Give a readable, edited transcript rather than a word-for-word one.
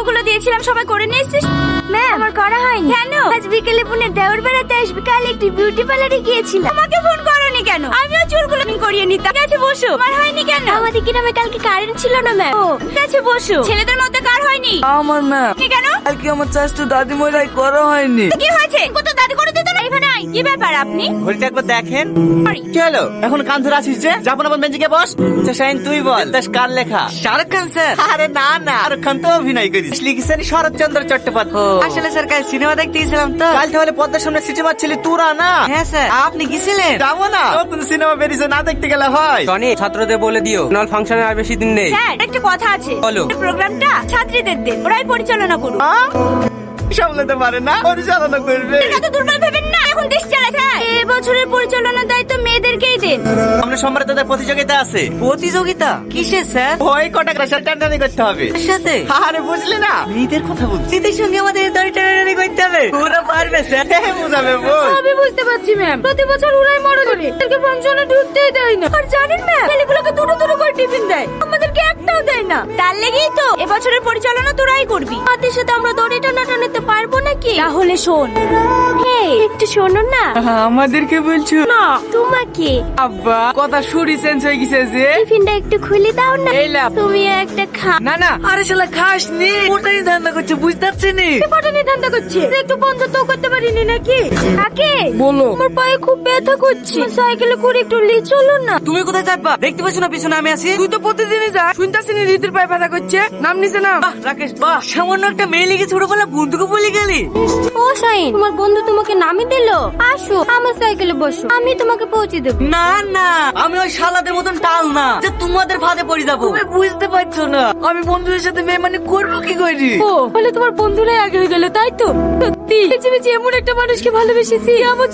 চুলগুলো দিয়েছিলাম সবাই করে নিয়ে এসেছিস? ম্যাম আমার করা হয়নি। কেন? আজ বিকেলে বোনের দেওর বেড়াতে আসবে, কাল একটি বিউটি পার্লারে গিয়েছিলাম। আমাকে ফোন করোনি কেন? আমিও চুলগুলো করিয়ে নিতাম। ঠিক আছে বসো। আমার হয়নি কেন? আমাদের গ্রামে কালকে কারেন্ট ছিল না ম্যাম। ও ঠিক আছে বসো। ছেলেদের মধ্যে কার হয়নি? আমার ম্যাম। কেন? কালকে আমার চাষটা দাদি মরাই করা হয়নি। কি হয়েছে? কত দাদি করে দিত না? এখানে আই। কি ব্যাপার আপনি? ঘড়িটা একবার দেখেন। কি হলো? এখন কান ধরে আসিস যে? যাবো না বেঞ্চে গিয়ে বস। শাহিন তুই বল, দেশ কার লেখা? শাহরুখ খান স্যার। আরে না না, শাহরুখ খান তো অভিনয় করিস। লিখেছেন শরৎচন্দ্র চট্টোপাধ্যায়। আসলে স্যার কাল সিনেমা দেখতে গেছিলাম তো। কাল তাহলে পদ্মার সামনে সিটি মারছিলি তোরা না? হ্যাঁ স্যার, আপনি গেছিলেন? যাবো না, নতুন সিনেমা বেরিয়েছে, না দেখতে গেলে হয়? টনি ছাত্রদের বলে দিও নল ফাংশনে আর বেশি দিন নেই। স্যার একটা কথা আছে। বলো। এই প্রোগ্রামটা ছাত্রীদের দেন, ওরাই পরিচালনা করুন। সামলাতে পারে না, পরিচালনা করবে। এত দুর্বল ভেবেন না, এখন দেশ চালাচ্ছে। এবছরের পরিচালনার দায়িত্ব মেয়েদেরকেই দেন। আমরা সোমবারে তোদের প্রতিযোগিতা আছে। প্রতিযোগিতা কিসের স্যার? ওই কটাক রাশার টানটানি করতে হবে। এর সাথে আরে বুঝলি না, মেয়েদের কথা বলছি। দিদির সঙ্গে আমাদের দড়ি টানাটানি করতে হবে। ওরা পারবে স্যার। বুঝাবে বল। আমি বুঝতে পারছি ম্যাম, প্রতি বছর ওরাই মরে ধরে তাদেরকে ফাংশনে ঢুকতেই দেয় না। আর জানেন ম্যাম, ছেলেগুলোকে দুটো দুটো করে টিফিন দেয়, আমাদেরকে একটাও দেয় না। তার লেগেই তো এবছরের পরিচালনা তোরাই করবি। হাতের সাথে আমরা দড়ি টানাটানিতে পারবো নাকি? তাহলে শোন। হেই একটু শোনো না। আমাদেরকে বলছো? না তোমাকে। আব্বা কথা শুরি চেঞ্জ হয়ে গেছে যে। টিফিনটা একটু খুলে দাও না। এই লাভ। তুমি একটা খা। না না, আরে শালা খাস নি, ওটাই ধান্দা করছে, বুঝতে পারছি নি। পটানি ধান্দা করছে, একটু বন্ধ তো করতে পারিনি নাকি? কাকে বলো। আমার পায়ে খুব ব্যথা করছে, সাইকেলে করে একটু লি চলো না। তুমি কোথায় যাবা? দেখতে পাচ্ছ না পিছনে আমি আছি? তুই তো প্রতিদিনই যা, শুনতাছি নি রীতির পায়ে ব্যথা করছে, নাম নিছে না। বাহ রাকেশ বাহ, সামান্য একটা মেয়ে লিখে ছোটবেলা বন্ধুকে বলে গেলি। ও শাইন, তোমার বন্ধু তোমাকে নামিয়ে দিল? আসো আমার সাইকেলে বসো, আমি তোমাকে পৌঁছে দেবো। না না, আমি ওই শালাদের মতন টাল না যে তোমাদের ফাঁদে পড়ে যাবো। তুমি বুঝতে পারছো না, আমি বন্ধুদের সাথে বেমানি করবো কি করি? ও বলে তোমার বন্ধুরাই আগে হয়ে গেল, তাই তো? সত্যি বেঁচে বেঁচে এমন একটা মানুষকে ভালোবেসেছি আমার